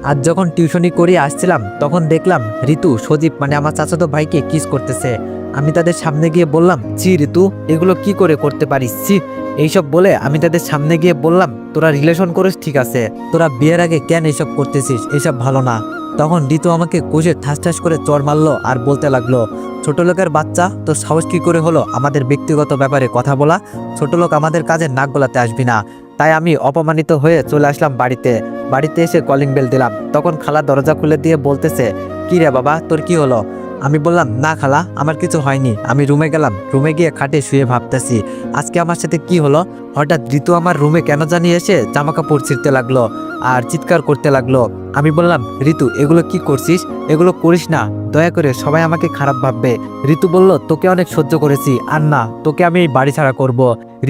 আজ যখন টিউশনি করে আসছিলাম তখন দেখলাম ঋতু সজীব মানে আমার চাচাতো ভাইকে কিস করতেছে। আমি তাদের সামনে গিয়ে বললাম, ছি ঋতু, এগুলো কি করে করতে পারিস, ছি। এইসব বলে আমি তাদের সামনে গিয়ে বললাম, তোরা রিলেশন করিস ঠিক আছে, তোরা বিয়ের আগে কেন এইসব করতেছিস, এইসব ভালো না। তখন ঋতু আমাকে কষে ঠাস ঠাস করে চড় মারলো আর বলতে লাগলো, ছোট লোকের বাচ্চা, তো সাহস কি করে হলো আমাদের ব্যক্তিগত ব্যাপারে কথা বলা? ছোট লোক আমাদের কাজে নাক গলাতে আসবি না। তাই আমি অপমানিত হয়ে চলে আসলাম বাড়িতে। বাড়িতে এসে কলিং বেল দিলাম, তখন খালা দরজা খুলে দিয়ে বলতেছে, কি রে বাবা, তোর কি হলো? আমি বললাম, না খালা, আমার কিছু হয়নি। আমি রুমে গেলাম, রুমে গিয়ে খাটে শুয়ে ভাবতেছি আজকে আমার সাথে কি হলো। হঠাৎ ঋতু আমার রুমে কেন জানি এসে জামা কাপড় ছিঁড়তে লাগলো আর চিৎকার করতে লাগলো। আমি বললাম, ঋতু, এগুলো কি করছিস? এগুলো করিস না, দয়া করে, সবাই আমাকে খারাপ ভাববে। ঋতু বলল, তোকে অনেক সহ্য করেছি, আর না, তোকে আমি এই বাড়ি ছাড়া করব।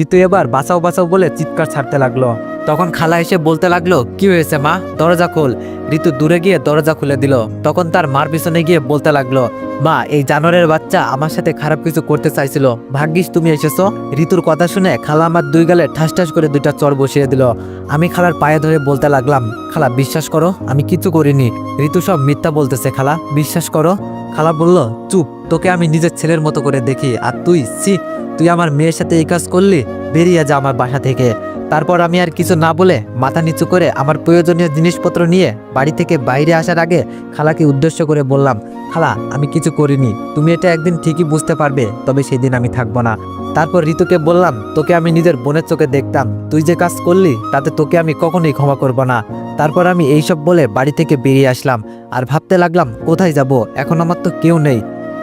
ঋতু এবার বাঁচাও বাঁচাও বলে চিৎকার ছাড়তে লাগলো। তখন খালা এসে বলতে লাগলো, কি হয়েছে মা, দরজা খোল। ঋতু দূরে গিয়ে দরজা খুলে দিল। তখন তার মার পিছনে গিয়ে বলতে লাগলো, মা, এই জানোয়ারের বাচ্চা আমার সাথে খারাপ কিছু করতে চাইছিল, ভাগ্যিস তুমি এসেছো। ঋতুর কথা শুনে খালা আমার দুই গালে ঠাস ঠাস করে দুইটা চড় বসিয়ে দিল। আমি খালার পায়ে ধরে বলতে লাগলাম, খালা বিশ্বাস করো, আমি কিছু করিনি। ঋতু সব মিথ্যা বলতেছে, খালা বিশ্বাস করো। খালা বলল, চুপ, তোকে আমি নিজের ছেলের মতো করে দেখি, আর তুই, ছি, তুই আমার মেয়ের সাথে এই কাজ করলি, বেরিয়ে যা আমার বাসা থেকে। তারপর আমি আর কিছু না বলে মাথা নিচু করে আমার প্রয়োজনীয় জিনিসপত্র নিয়ে বাড়ি থেকে বাইরে আসার আগে খালাকে উদ্দেশ্য করে বললাম, খালা, আমি কিছু করিনি, তুমি এটা একদিন ঠিকই বুঝতে পারবে, তবে সেদিন আমি থাকবো না। তারপর ঋতুকে বললাম, তোকে আমি নিজের বোনের চোখে দেখতাম, তুই যে কাজ করলি তাতে তোকে আমি কখনোই ক্ষমা করব না। তারপর আমি এইসব বলে বাড়ি থেকে বেরিয়ে আসলাম আর ভাবতে লাগলাম, কোথায় যাব, এখন আমার তো কেউ নেই।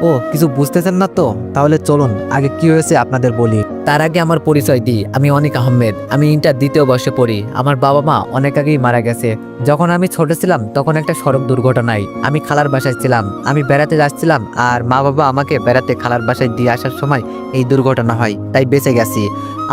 ও, কিছু বুঝতেছেন না তো? তাহলে চলুন আগে কি হয়েছে আপনাদের বলি। তার আগে আমার পরিচয় দিই, আমি অনিক আহমেদ। আমি ইন্টার দ্বিতীয় বর্ষে পড়ি। আমার বাবা মা অনেক আগেই মারা গেছে। যখন আমি ছোট ছিলাম তখন একটা সড়ক দুর্ঘটনায় আমি খালার বাসায় ছিলাম। আমি বেড়াতে যাচ্ছিলাম আর মা বাবা আমাকে বেড়াতে খালার বাসায় দিয়ে আসার সময় এই দুর্ঘটনা হয়, তাই বেঁচে গেছি।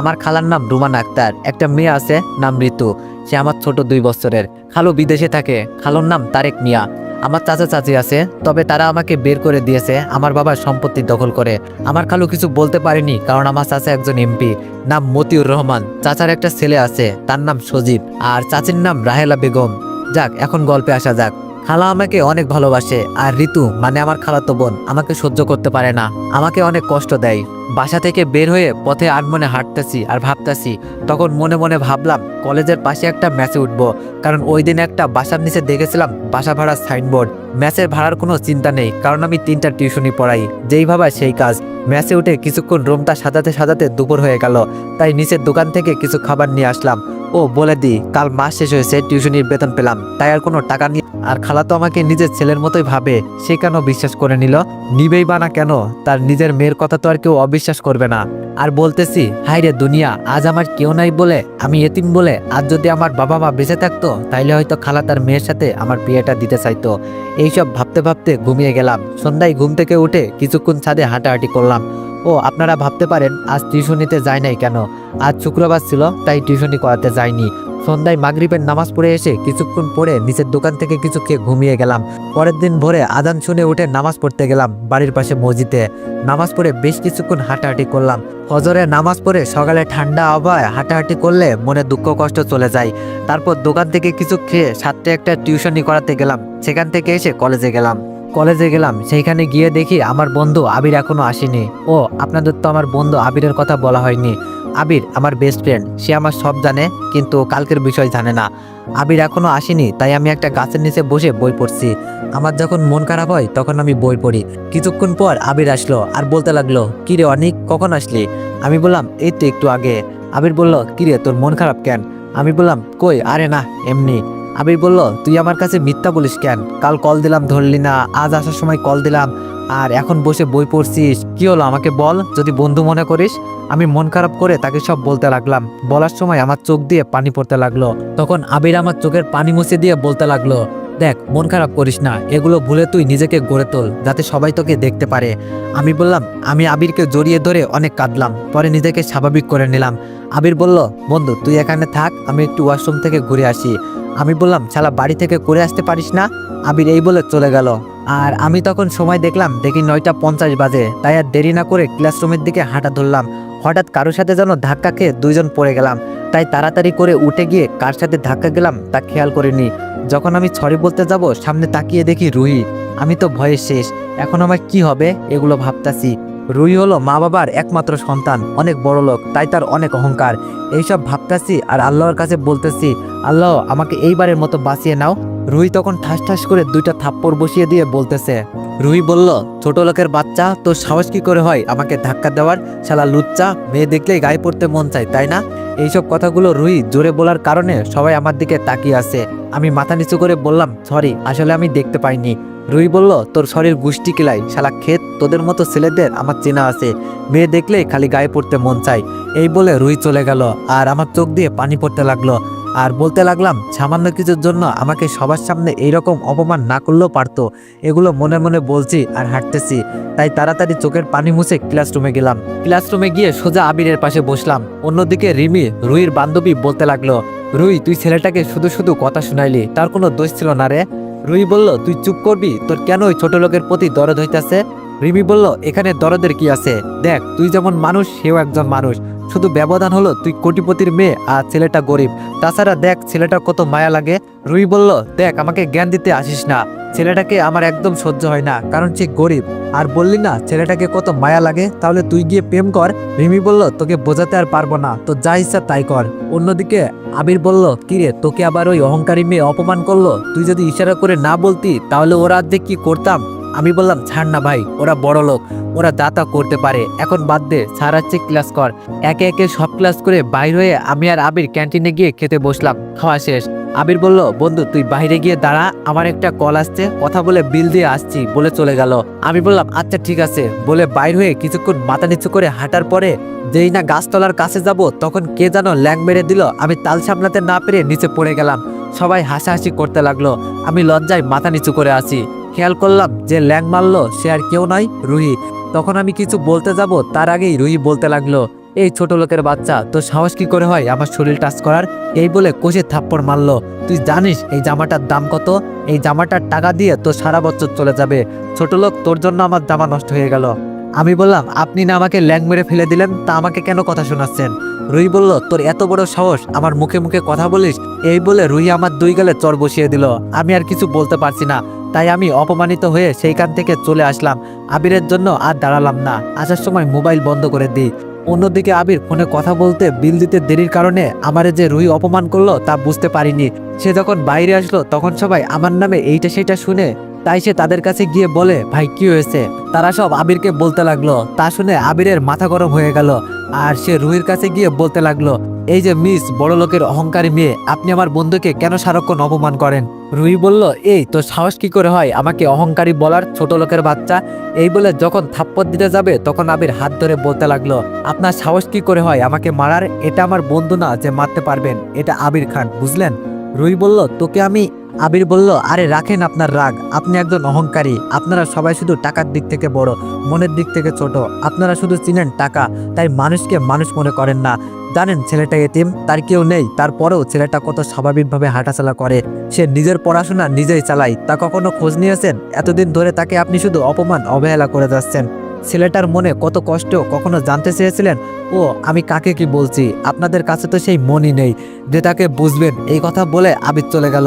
আমার খালার নাম রুমান আক্তার, একটা মেয়ে আছে নাম ঋতু, সে আমার ছোট 2 বছরের। খালু বিদেশে থাকে, খালুর নাম তারেক মিয়া। আমার চাচা চাচি আছে, তবে তারা আমাকে বের করে দিয়েছে আমার বাবার সম্পত্তি দখল করে। আমার খালু কিছু বলতে পারেনি, কারণ আমার চাচা একজন এমপি, নাম মতিউর রহমান। চাচার একটা ছেলে আছে, তার নাম সজীব, আর চাচির নাম রাহেলা বেগম। যাক, এখন গল্পে আসা যাক। খালা আমাকে অনেক ভালোবাসে, আর ঋতু মানে আমার খালাতো বোন আমাকে সহ্য করতে পারে না, আমাকে অনেক কষ্ট দেয়। বাসা থেকে বের হয়ে পথে আনমনে হাঁটতেছি আর ভাবতেছি, তখন মনে মনে ভাবলাম কলেজের পাশে একটা ম্যাচে উঠবো, কারণ ওই দিন একটা বাসার নিচে দেখেছিলাম বাসা ভাড়ার সাইনবোর্ড। ম্যাচের ভাড়ার কোনো চিন্তা নেই, কারণ আমি 3টা টিউশনি পড়াই, যেই ভাবা সেই কাজ। ম্যাচে উঠে কিছুক্ষণ রুমটা সাজাতে সাজাতে দুপুর হয়ে গেল, তাই নিচের দোকান থেকে কিছু খাবার নিয়ে আসলাম। ও বলে দি, কাল মাস শেষ হয়েছে, টিউশনির বেতন পেলাম, তাই আর কোনো টাকা নিয়ে। আর খালা তো আমাকে নিজের ছেলের মতোই ভাবে, সে কেন বিশ্বাস করে নিল? নিবেই বা না কেন? তার নিজের মেয়ের কথা তো আর কেউ অবিশ্বাস করবে না। আর বলতেছি, হাই রে দুনিয়া, আজ আমার কেউ নাই বলে, আমি এতিম বলে, আজ যদি আমার বাবা মা বেঁচে থাকতো তাইলে হয়তো খালা তার মেয়ের সাথে আমার বিয়েটা দিতে চাইতো। এইসব ভাবতে ভাবতে ঘুমিয়ে গেলাম। সন্ধ্যায় ঘুম থেকে উঠে কিছুক্ষণ ছাদে হাঁটাহাঁটি করলাম। ও, আপনারা ভাবতে পারেন আজ টিউশনিতে যাই নাই কেন। আজ শুক্রবার ছিল, তাই টিউশনি করাতে যাইনি। সন্ধ্যায় মাগরিবের নামাজ পড়ে এসে কিছুক্ষণ পরে নিচের দোকান থেকে কিছু খেয়ে ঘুমিয়ে গেলাম। পরের দিন ভোরে আজান শুনে উঠে নামাজ পড়তে গেলাম বাড়ির পাশে মসজিদে। নামাজ পড়ে বেশ কিছুক্ষণ হাঁটাহাঁটি করলাম। ফজরে নামাজ পড়ে সকালে ঠান্ডা আবহাওয়ায় হাঁটাহাঁটি করলে মনে দুঃখ কষ্ট চলে যায়। তারপর দোকান থেকে কিছু খেয়ে 7টে একটা টিউশনি করাতে গেলাম। সেখান থেকে এসে কলেজে গেলাম। সেইখানে গিয়ে দেখি আমার বন্ধু আবির এখনো আসেনি। ও, আপনাদের তো আমার বন্ধু আবিরের কথা বলা হয়নি। আবির আমার বেস্ট ফ্রেন্ড, সে আমার সব জানে, কিন্তু কালকের বিষয় জানে না। আবির এখনো আসেনি, তাই আমি একটা গাছের নিচে বসে বই পড়ছি। আমার যখন মন খারাপ হয় তখন আমি বই পড়ি। কিছুক্ষণ পর আবির আসলো আর বলতে লাগলো, কিরে অনিক, কখন আসলি? আমি বললাম, এই তো একটু আগে। আবির বলল, কিরে, তোর মন খারাপ কেন? আমি বললাম, কই, আরে না, এমনি। আবির বলল, তুই আমার কাছে মিথ্যা বলিস কেন? কাল কল দিলাম ধরলি না, আজ আসার সময় কল দিলাম, আর এখন বসে বই পড়ছিস, কি হলো আমাকে বল, যদি বন্ধু মনে করিস। আমি মন খারাপ করে তাকে সব বলতে লাগলাম। বলার সময় আমার চোখ দিয়ে পানি পড়তে লাগলো। তখন আবির আমার চোখের পানি মুছে দিয়ে বলতে লাগলো, দেখ, মন খারাপ করিস না, এগুলো ভুলে তুই নিজেকে গড়ে তোল, যাতে সবাই তোকে দেখতে পারে। আমি বললাম, আমি আবিরকে জড়িয়ে ধরে অনেক কাঁদলাম, পরে নিজেকে স্বাভাবিক করে নিলাম। আবির বলল, বন্ধু তুই এখানে থাক, আমি একটু ওয়াশরুম থেকে ঘুরে আসি। আমি বললাম, শালা বাড়ি থেকে করে আসতে পারিস না? আবির এই বলে চলে গেল। আর আমি তখন সময় দেখলাম, দেখি 9টা 50 বাজে, তাই আর দেরি না করে ক্লাসরুমের দিকে হাঁটা ধরলাম। হঠাৎ কারোর সাথে যেন ধাক্কা খেয়ে 2জন পড়ে গেলাম, তাই তাড়াতাড়ি করে উঠে গিয়ে কার সাথে ধাক্কা গেলাম তা খেয়াল করিনি। যখন আমি সরি বলতে যাব সামনে তাকিয়ে দেখি রুহি। আমি তো ভয়ে শেষ। এখন আমার কি হবে এগুলো ভাবতাছি। রুহি হলো মা বাবার একমাত্র সন্তান, অনেক বড় লোক, তাই তার অনেক অহংকার। এইসব ভাবতাছি আর আল্লাহর কাছে বলতেছি, আল্লাহ আমাকে এইবারের মতো বাঁচিয়ে নাও। রুহি তখন ঠাস ঠাস করে 2টা থাপ্পড় বসিয়ে দিয়ে বলতেছে। রুহি বলল, ছোট লোকের বাচ্চা, তোর সাহস কি করে হয় আমাকে ধাক্কা দেওয়ার? শালা লুচ্চা, মেয়ে দেখলেই গায়ে পড়তে মন চায় তাই না? এইসব কথাগুলো রুহি জোরে বলার কারণে সবাই আমার দিকে তাকিয়ে আছে। আমি মাথা নিচু করে বললাম, সরি, আসলে আমি দেখতে পাইনি। রুহি বলল, তোর শরীর গুষ্টি কিলাই, শালা ক্ষেত, তোদের মতো ছেলেদের আমার চেনা আছে, মেয়ে দেখলেই খালি গায়ে পড়তে মন চায়। এই বলে রুহি চলে গেল আর আমার চোখ দিয়ে পানি পড়তে লাগলো। আর বলতে লাগলাম, সামান্য কিছুর জন্য আমাকে সবার সামনে এইরকম অপমান না করলেও পারতো। এগুলো মনে মনে বলছি আর হাঁটতেছি। তাই তাড়াতাড়ি চোখের পানি মুছে ক্লাসরুমে গেলাম। ক্লাসরুমে গিয়ে সোজা আবিরের পাশে বসলাম। অন্যদিকে রিমি, রুহির বান্ধবী, বলতে লাগলো, রুহি, তুই ছেলেটাকে শুধু শুধু কথা শুনাইলি, তার কোনো দোষ ছিল না রে। রুহি বলল, তুই চুপ করবি? তোর কেন ওই ছোট লোকের প্রতি দরদ হইতাছে? রিমি বলল, এখানে দরদের কি আছে? দেখ, তুই যেমন মানুষ, সেও একজন মানুষ। শুধু ব্যবধান হলো তুই কোটিপতির মেয়ে আর ছেলেটা গরিব। তাছাড়া দেখ ছেলেটার কত মায়া লাগে। রুহি বলল, দেখ, আমাকে জ্ঞান দিতে আসিস না। ছেলেটাকে আমার একদম সহ্য হয় না, কারণ সে গরিব। আর বললি না ছেলেটাকে কত মায়া লাগে, তাহলে তুই গিয়ে প্রেম কর। রিমি বলল, তোকে বোঝাতে আর পারবো না, তো যা ইচ্ছা তাই কর। অন্যদিকে আবির বলল, কিরে, তোকে আবার ওই অহংকারী মেয়ে অপমান করলো? তুই যদি ইশারা করে না বলতি তাহলে ওরা আর্ধেক কি করতাম? আমি বললাম, ছাড় না ভাই, ওরা বড় লোক, ওরা দাতা করতে পারে, এখন বাদ দে, সারাচ্ছে ক্লাস কর। একে একে সব ক্লাস করে বাইর হয়ে আমি আর আবির ক্যান্টিনে গিয়ে খেতে বসলাম। খাওয়া শেষ। আবির বলল, বন্ধু তুই বাইরে গিয়ে দাঁড়া, আমার একটা কল আসছে, কথা বলে বিল দিয়ে আসছি বলে চলে গেল। আমি বললাম, আচ্ছা ঠিক আছে বলে বাইর হয়ে কিছুক্ষণ মাথা নিচু করে হাঁটার পরে যেই না গাছতলার কাছে যাব তখন কে যেন ল্যাং মেরে দিল। আমি তাল সামলাতে না পেরে নিচে পড়ে গেলাম। সবাই হাসাহাসি করতে লাগলো। আমি লজ্জায় মাথা নিচু করে আছি। খেয়াল করলাম যে ল্যাং মারলো সে আর কেউ নয়, রুহি। তখন আমি কিছু বলতে যাব তার আগেই রুহি বলতে লাগলো, এই ছোট লোকের বাচ্চা, তোর সাহস কি করে হয় আমার শরীর টাচ করার? এই বলে কষে থাপ্পড় মারলো। তুই জানিস এই জামাটার দাম কত? এই জামাটার টাকা দিয়ে তোর সারা বছর চলে যাবে। ছোট লোক, তোর জন্য আমার জামা নষ্ট হয়ে গেল। আমি বললাম, আপনি না আমাকে ল্যাং মেরে ফেলে দিলেন, তা আমাকে কেন কথা শোনাচ্ছেন? রুহি বলল, তোর এত বড় সাহস আমার মুখে মুখে কথা বলিস? এই বলে রুহি আমার 2 গালে চড় বসিয়ে দিল। আমি আর কিছু বলতে পারছি না, তাই আমি অপমানিত হয়ে সেইখান থেকে চলে আসলাম। আবিরের জন্য আর দাঁড়ালাম না, আসার সময় মোবাইল বন্ধ করে দিই। অন্যদিকে আবির ফোনে কথা বলতে বিল দিতে দেরির কারণে আমারে যে রুহি অপমান করলো তা বুঝতে পারিনি। সে যখন বাইরে আসলো তখন সবাই আমার নামে এইটা সেটা শুনে, তাই সে তাদের কাছে গিয়ে বলে, ভাই কি হয়েছে? তারা সব আবিরকে বলতে লাগলো। তা শুনে আবিরের মাথা গরম হয়ে গেল আর সে রুহির কাছে গিয়ে বলতে লাগলো, এই যে মিস, বড় লোকের অহংকারী মেয়ে, আপনি আমার বন্ধুকে কেন সারাক্ষণ অপমান করেন? রুহি বলল, এই তোর সাহস কি করে হয় আমাকে অহংকারী বলার, ছোট লোকের বাচ্চা? এই বলে যখন থাপ্পড় দিতে যাবে তখন আবির হাত ধরে বলতে লাগলো, আপনার সাহস কি করে হয় আমাকে মারার? এটা আমার বন্ধু না যে মারতে পারবেন, এটা আবির খান, বুঝলেন? রুহি বলল, তোকে আমি। আবির বলল, আরে রাখেন আপনার রাগ, আপনি একজন অহংকারী। আপনারা সবাই শুধু টাকার দিক থেকে বড়, মনের দিক থেকে ছোট। আপনারা শুধু চিনেন টাকা, তাই মানুষকে মানুষ মনে করেন না। জানেন ছেলেটা এতিম, তার কেউ নেই, তারপরেও ছেলেটা কত স্বাভাবিকভাবে হাঁটাচলা করে। সে নিজের পড়াশোনা নিজেই চালায়, তা কখনো খোঁজ নিয়েছেন? এতদিন ধরে তাকে আপনি শুধু অপমান অবহেলা করে যাচ্ছেন। ছেলেটার মনে কত কষ্ট কখনো জানতে চেয়েছিলেন? ও আমি কাকে কি বলছি, আপনাদের কাছে তো সেই মনই নেই যে তাকে বুঝবেন। এই কথা বলে আবির চলে গেল।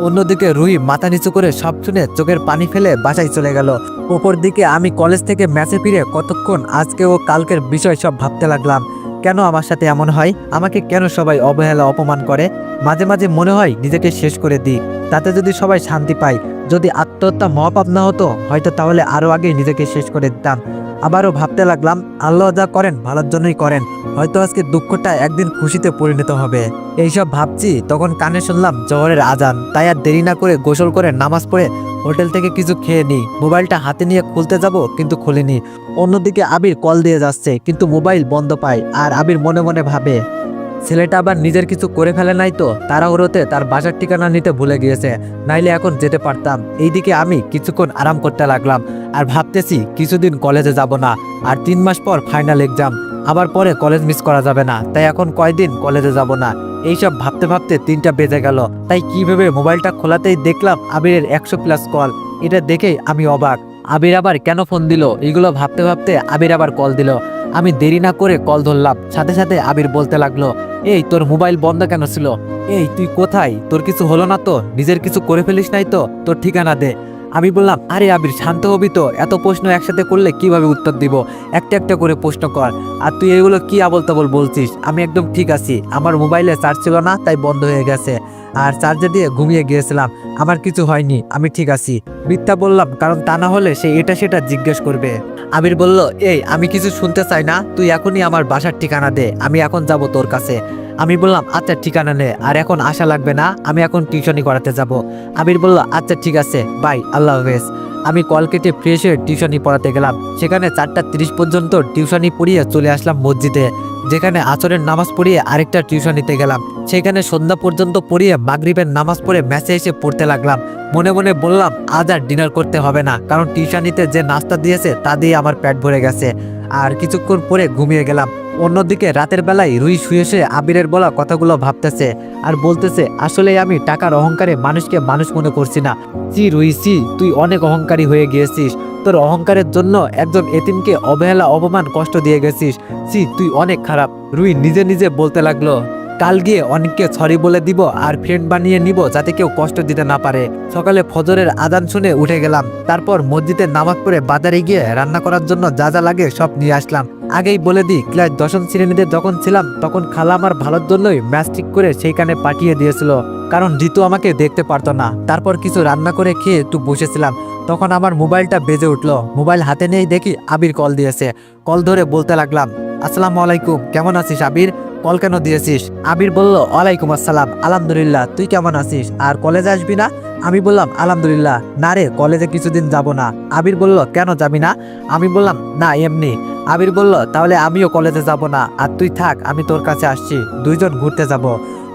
অন্যদিকে রুহি মাথা নিচু করে সব শুনে চোখের পানি ফেলে বাসায় চলে গেল। ওপর দিকে আমি কলেজ থেকে ম্যাচে ফিরে কতক্ষণ আজকে ও কালকের বিষয় সব ভাবতে লাগলাম। কেন আমার সাথে এমন হয়? আমাকে কেন সবাই অবহেলা অপমান করে? মাঝে মাঝে মনে হয় নিজেকে শেষ করে দিই, তাতে যদি সবাই শান্তি পায়। যদি আত্মহত্যা মহাপাপ না হতো হয়তো তাহলে আরো আগে নিজেকে শেষ করে দিতাম। আবারও ভাবতে লাগলাম, আল্লাহ যা করেন ভালোর জন্যই করেন, হয়তো আজকে দুঃখটা একদিন খুশিতে পরিণত হবে। এইসব ভাবছি তখন কানে শুনলাম জোহরের আজান। তাই আর দেরি না করে গোসল করে নামাজ পড়ে হোটেল থেকে কিছু খেয়ে নিই। মোবাইলটা হাতে নিয়ে খুলতে যাব কিন্তু খুলিনি। অন্যদিকে আবির কল দিয়ে যাচ্ছে কিন্তু মোবাইল বন্ধ পায়। আর আবির মনে মনে ভাবে, ছেলেটা আবার নিজের কিছু করে ফেলে নাই তো? তাড়াহুড়োতে তার বাসার ঠিকানা নিতে ভুলে গিয়েছে, নাইলে এখন যেতে পারতাম। এইদিকে আমি কিছুক্ষণ আরাম করতে লাগলাম আর ভাবতেছি কিছুদিন কলেজে যাব না। আর 3 মাস পর ফাইনাল এক্সাম, আবার পরে কলেজ মিস করা যাবে না, তাই এখন কয়দিন কলেজে যাব না। এইসব ভাবতে ভাবতে 3টা বেজে গেল। তাই কি ভেবে মোবাইলটা খোলাতেই দেখলাম আবিরের 100+ কল। এটা দেখেই আমি অবাক। আবির আবার কেন ফোন দিল, এগুলো ভাবতে ভাবতে আবির আবার কল দিল। আমি দেরি না করে কল ধরলাম, সাথে সাথে আবির বলতে লাগলো, এই তোর মোবাইল বন্ধ কেন ছিল? এই তুই কোথায়? তোর কিছু হলো না তো? নিজের কিছু করে ফেলিস নাই তো? তোর ঠিকানা দে। আমি বললাম, আরে আবির শান্ত হবি তো, এত প্রশ্ন একসাথে করলে কিভাবে উত্তর দিব? একটা একটা করে প্রশ্ন কর। আর তুই এগুলো কি আবল তাবল বলছিস? আমি একদম ঠিক আছি, আমার মোবাইলে চার্জ ছিল না তাই বন্ধ হয়ে গেছে, আর চার্জে দিয়ে ঘুমিয়ে গিয়েছিলাম, আমার কিছু হয়নি, আমি ঠিক আছি। মিথ্যা বললাম, কারণ তা না হলে সে এটা সেটা জিজ্ঞেস করবে। আবির বলল, এই আমি কিছু শুনতে চাই না, তুই এখনই আমার বাসার ঠিকানা দে, আমি এখন যাব তোর কাছে। আমি বললাম, আচ্ছা ঠিকানা নে, আর এখন আসা লাগবে না, আমি এখন টিউশনি করাতে যাব। আবির বলল, আচ্ছা ঠিক আছে, বাই, আল্লাহ হাফেজ। আমি কল কেটে ফ্রেশ হয়ে টিউশনি পড়াতে গেলাম। সেখানে 4:30 পর্যন্ত টিউশনি পড়িয়ে চলে আসলাম মসজিদে, যেখানে আসরের নামাজ পড়িয়ে আরেকটা টিউশনিতে গেলাম। সেখানে সন্ধ্যা পর্যন্ত পড়িয়ে মাগরিবের নামাজ পড়ে ম্যাচে এসে পড়তে লাগলাম। মনে মনে বললাম, আজ আর ডিনার করতে হবে না, কারণ টিউশনিতে যে নাস্তা দিয়েছে তা দিয়ে আমার পেট ভরে গেছে। আর কিছুক্ষণ পরে ঘুমিয়ে গেলাম। অন্যদিকে রাতের বেলায় রুই শুয়ে শুয়ে আবিরের বলা কথাগুলো ভাবতেছে আর বলতেছে, আসলে আমি টাকার অহংকারে মানুষকে মানুষ মনে করছি না। চি রুই চি, তুই অনেক অহংকারী হয়ে গিয়েছিস, তোর অহংকারের জন্য একজন এতিমকে অবহেলা অপমান কষ্ট দিয়ে গেছিস। চি, তুই অনেক খারাপ। রুই নিজে নিজে বলতে লাগলো, কাল গিয়ে অনেককে সরি বলে দিব আর ফ্রেন্ড বানিয়ে নিব, যাতে কেউ কষ্ট দিতে না পারে। সকালে ফজরের আজান শুনে উঠে গেলাম, তারপর মসজিদের নামাজ পড়ে বাজারে গিয়ে রান্না করার জন্য যা যা লাগে সব নিয়ে আসলাম। আগেই বলে দিই, ক্লাস 10ম শ্রেণীতে যখন ছিলাম তখন খালা আমার ভালোর জন্যই ম্যাচ ঠিক করে সেইখানে পাঠিয়ে দিয়েছিল, কারণ ঋতু আমাকে দেখতে পারতো না। তারপর কিছু রান্না করে খেয়ে একটু বসেছিলাম, তখন আমার মোবাইলটা বেজে উঠলো। মোবাইল হাতে নিয়েই দেখি আবির কল দিয়েছে। কল ধরে বলতে লাগলাম, আসসালামু আলাইকুম, কেমন আছিস আবির? কল কেন দিয়েছিস? আবির বলল, ওয়ালাইকুম আসসালাম, আলহামদুলিল্লাহ, তুই কেমন আছিস? আর কলেজে আসবি না? আমি বললাম, আলহামদুলিল্লাহ। না রে, কলেজে কিছুদিন যাব না। আবির বলল, কেন যাবি না? আমি বললাম, না এমনি। আবির বলল, তাহলে আমিও কলেজে যাব না, আর তুই থাক, আমি তোর কাছে আসছি, দুইজন ঘুরতে যাব।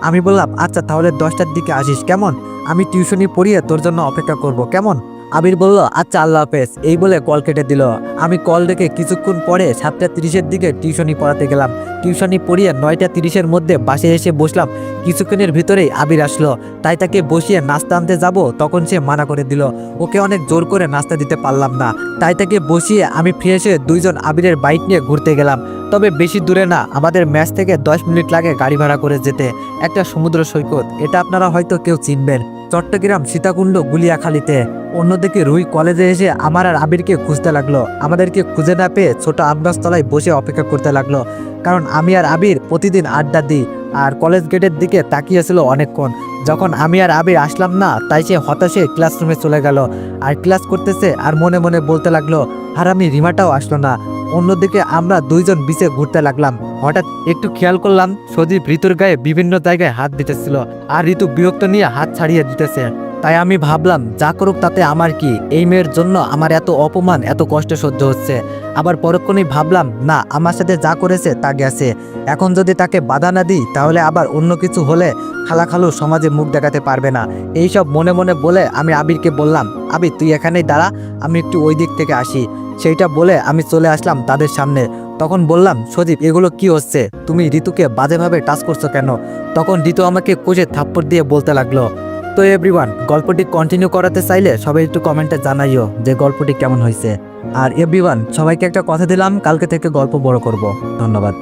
আমি বললাম, আচ্ছা তাহলে 10টার দিকে আসিস, কেমন? আমি টিউশনি পড়িয়ে তোর জন্য অপেক্ষা করব, কেমন? আবির বলল, আচ্ছা আল্লাহ হাফেজ। এই বলে কল কেটে দিল। আমি কল রেখে কিছুক্ষণ পরে 7:30-এর দিকে টিউশনি পড়াতে গেলাম। টিউশনি পড়িয়ে 9:30-এর মধ্যে বাসে এসে বসলাম। কিছুক্ষণের ভিতরেই আবির আসলো, তাই তাকে বসিয়ে নাস্তা আনতে যাব, তখন সে মানা করে দিল। ওকে অনেক জোর করে নাস্তা দিতে পারলাম না, তাই তাকে বসিয়ে আমি ফ্রেশ হয়ে দুইজন আবিরের বাইক নিয়ে ঘুরতে গেলাম। তবে বেশি দূরে না, আমাদের ম্যাচ থেকে 10 মিনিট লাগে গাড়ি ভাড়া করে যেতে। একটা সমুদ্র সৈকত, এটা আপনারা হয়তো কেউ চিনবেন, চট্টগ্রাম সীতাকুণ্ড গুলিয়াখালীতে। অন্যদিকে রুই কলেজে এসে আমার আর আবিরকে খুঁজতে লাগলো। আমাদেরকে খুঁজে না পেয়ে ছোট আমগাছতলায় বসে অপেক্ষা করতে লাগলো, কারণ আমি আর আবির প্রতিদিন আড্ডা দিই আর কলেজ গেটের দিকে তাকিয়েছিল অনেকক্ষণ। যখন আমি আর আবির আসলাম না, তাই সে হতাশে ক্লাসরুমে চলে গেল আর ক্লাস করতেছে আর মনে মনে বলতে লাগলো, আর আমি রিমাটাও আসলো না। অন্যদিকে আমরা দুইজন বিচে ঘুরতে লাগলাম। হঠাৎ একটু খেয়াল করলাম সজীব ঋতুর গায়ে বিভিন্ন জায়গায় হাত দিতেছিল, আর ঋতু বিরক্ত নিয়ে হাত ছাড়িয়ে দিতেছে। তাই আমি ভাবলাম, যা করুক তাতে আমার কি, এই মেয়ের জন্য আমার এত অপমান এত কষ্ট সহ্য হচ্ছে। আবার পরক্ষণেই ভাবলাম, না, আমার সাথে যা করেছে তা গেছে, এখন যদি তাকে বাধা না দিই তাহলে আবার অন্য কিছু হলে খালাখালু সমাজে মুখ দেখাতে পারবে না। এইসব মনে মনে বলে আমি আবিরকে বললাম, আবির তুই এখানেই দাঁড়া, আমি একটু ওই দিক থেকে আসি। সেইটা বলে আমি চলে আসলাম তাদের সামনে। তখন বললাম, সজীব এগুলো কি হচ্ছে? তুমি ঋতুকে বাজেভাবে টাচ করছো কেন? তখন ঋতু আমাকে কোষে থাপ্পড় দিয়ে বলতে লাগলো। তো এভরিওয়ান, গল্পটি কন্টিনিউ করাতে চাইলে সবাই একটু কমেন্টে জানাইও যে গল্পটি কেমন হয়েছে। আর এভরিওয়ান, সবাইকে একটা কথা দিলাম, কালকে থেকে গল্প বড় করব। ধন্যবাদ।